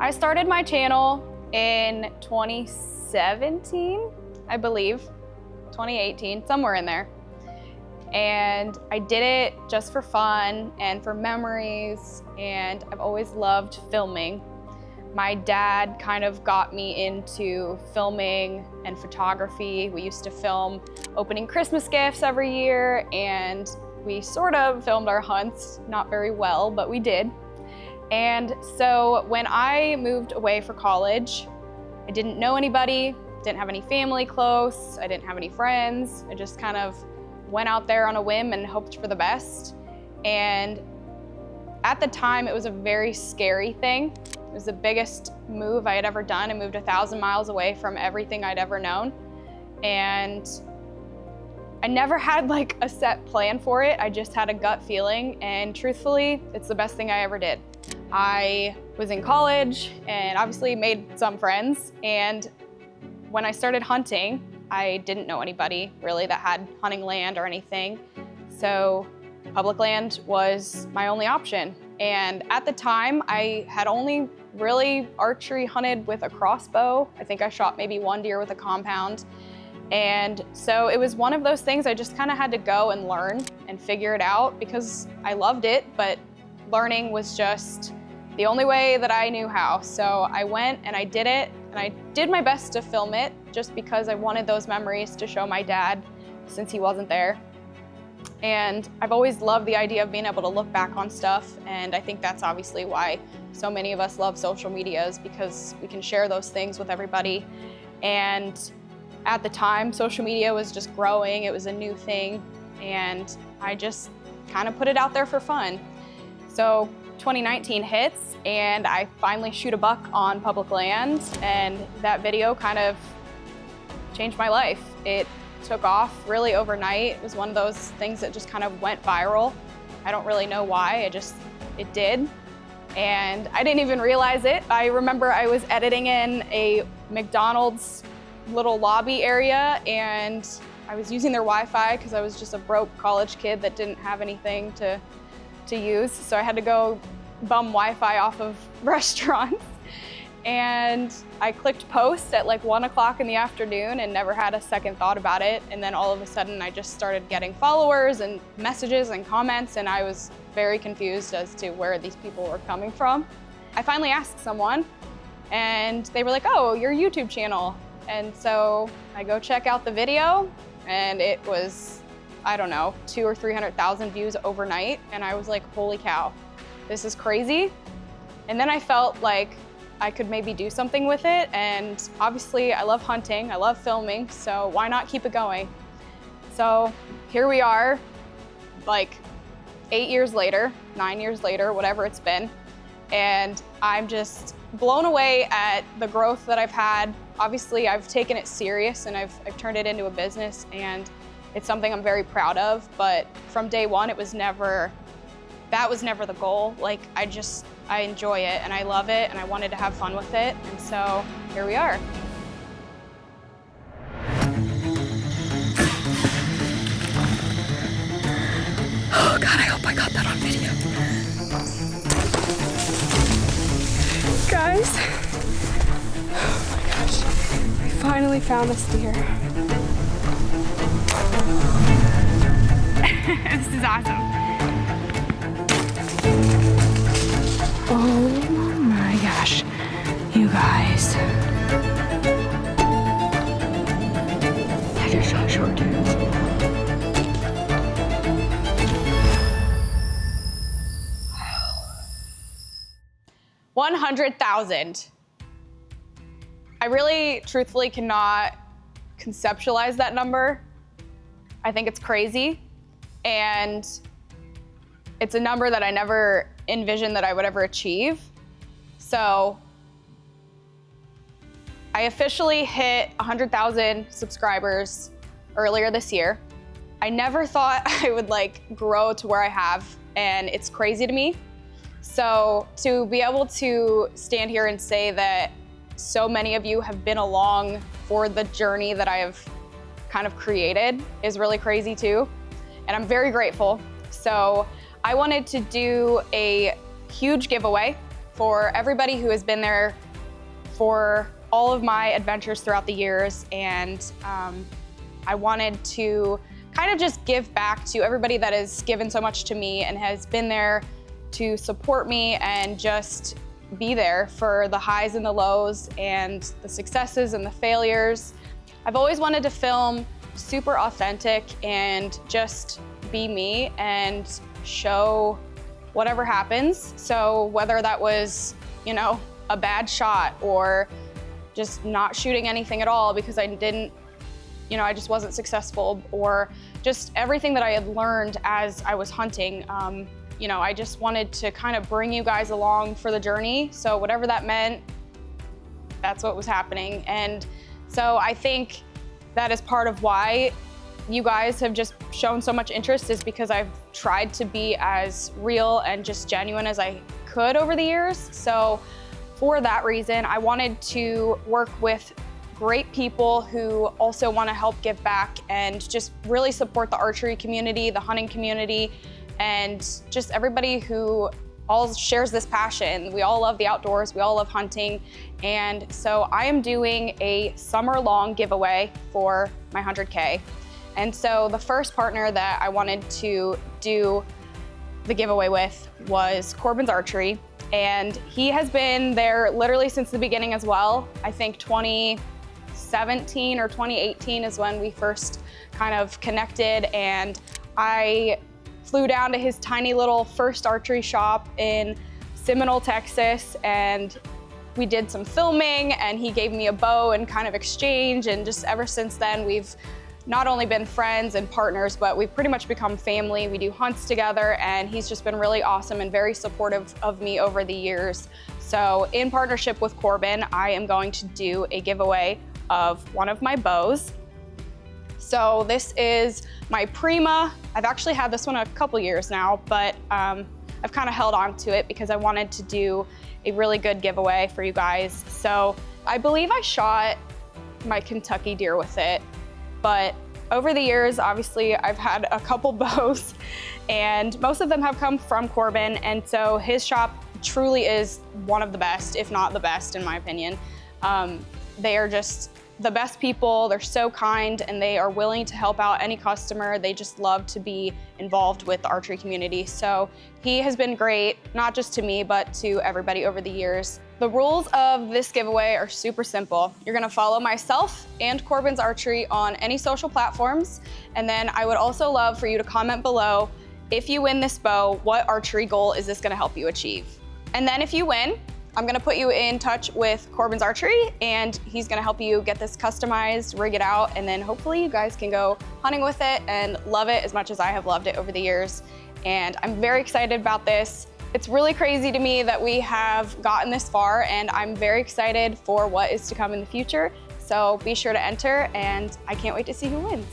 I started my channel in 2017, I believe, 2018, somewhere in there. And I did it just for fun and for memories, and I've always loved filming. My dad kind of got me into filming and photography. We used to film opening Christmas gifts every year, and we sort of filmed our hunts, not very well, but we did. And so when I moved away for college, I didn't know anybody, didn't have any family close, I didn't have any friends. I just kind of went out there on a whim and hoped for the best. And at the time, it was a very scary thing. It was the biggest move I had ever done. I moved 1,000 miles away from everything I'd ever known. And I never had like a set plan for it. I just had a gut feeling, and truthfully, it's the best thing I ever did. I was in college and obviously made some friends, and when I started hunting, I didn't know anybody really that had hunting land or anything. So public land was my only option. And at the time, I had only really archery hunted with a crossbow. I think I shot maybe one deer with a compound. And so it was one of those things I just kind of had to go and learn and figure it out because I loved it, but learning was just the only way that I knew how. So I went and I did it, and I did my best to film it just because I wanted those memories to show my dad since he wasn't there. And I've always loved the idea of being able to look back on stuff, and I think that's obviously why so many of us love social media, is because we can share those things with everybody. And at the time, social media was just growing, it was a new thing, and I just kind of put it out there for fun. So 2019 hits, and I finally shoot a buck on public land, and that video kind of changed my life. It took off really overnight. It was one of those things that just kind of went viral. I don't really know why, it did. And I didn't even realize it. I remember I was editing in a McDonald's little lobby area, and I was using their Wi-Fi because I was just a broke college kid that didn't have anything to use. So I had to go bum Wi-Fi off of restaurants. And I clicked post at like 1 o'clock in the afternoon and never had a second thought about it. And then all of a sudden I just started getting followers and messages and comments, and I was very confused as to where these people were coming from. I finally asked someone, and they were like, "Oh, your YouTube channel." And so I go check out the video, and it was, I don't know, 200,000 or 300,000 views overnight. And I was like, holy cow, this is crazy. And then I felt like I could maybe do something with it. And obviously I love hunting, I love filming, so why not keep it going? So here we are, like 8 years later, 9 years later, whatever it's been. And I'm just blown away at the growth that I've had. Obviously, I've taken it serious, and I've turned it into a business, and it's something I'm very proud of. But from day one, that was never the goal. Like, I enjoy it, and I love it, and I wanted to have fun with it. And so here we are. Oh God, I hope I got that on video. Guys, oh my gosh, we finally found this deer. This is awesome. Oh my gosh, you guys. I just shot short dudes. 100,000. I really, truthfully, cannot conceptualize that number. I think it's crazy, and it's a number that I never envisioned that I would ever achieve. So I officially hit 100,000 subscribers earlier this year. I never thought I would grow to where I have, and it's crazy to me. So to be able to stand here and say that so many of you have been along for the journey that I have kind of created is really crazy too. And I'm very grateful. So I wanted to do a huge giveaway for everybody who has been there for all of my adventures throughout the years, and I wanted to kind of just give back to everybody that has given so much to me and has been there to support me and just be there for the highs and the lows and the successes and the failures. I've always wanted to film super authentic and just be me and show whatever happens. So whether that was, you know, a bad shot or just not shooting anything at all because I didn't, you know, I just wasn't successful, or just everything that I had learned as I was hunting. You know, I just wanted to kind of bring you guys along for the journey. So whatever that meant, that's what was happening. And so I think that is part of why you guys have just shown so much interest, is because I've tried to be as real and just genuine as I could over the years. So for that reason, I wanted to work with great people who also want to help give back and just really support the archery community, the hunting community, and just everybody who all shares this passion. We all love the outdoors, we all love hunting. And so I am doing a summer-long giveaway for my 100K. And so the first partner that I wanted to do the giveaway with was Corbin's Archery. And he has been there literally since the beginning as well. I think 2017 or 2018 is when we first kind of connected, and I flew down to his tiny little first archery shop in Seminole, Texas, and we did some filming, and he gave me a bow and kind of exchange, and just ever since then we've not only been friends and partners, but we've pretty much become family. We do hunts together, and he's just been really awesome and very supportive of me over the years. So in partnership with Corbin, I am going to do a giveaway of one of my bows. So this is my Prima. I've actually had this one a couple years now, but I've kind of held on to it because I wanted to do a really good giveaway for you guys. So I believe I shot my Kentucky deer with it. But over the years, obviously, I've had a couple bows, and most of them have come from Corbin, and so his shop truly is one of the best, if not the best, in my opinion. They are just the best people. They're so kind, and they are willing to help out any customer. They just love to be involved with the archery community. So he has been great, not just to me, but to everybody over the years. The rules of this giveaway are super simple. You're gonna follow myself and Corbin's Archery on any social platforms. And then I would also love for you to comment below, if you win this bow, what archery goal is this gonna help you achieve? And then if you win, I'm gonna put you in touch with Corbin's Archery, and he's gonna help you get this customized, rig it out, and then hopefully you guys can go hunting with it and love it as much as I have loved it over the years. And I'm very excited about this. It's really crazy to me that we have gotten this far, and I'm very excited for what is to come in the future. So be sure to enter, and I can't wait to see who wins.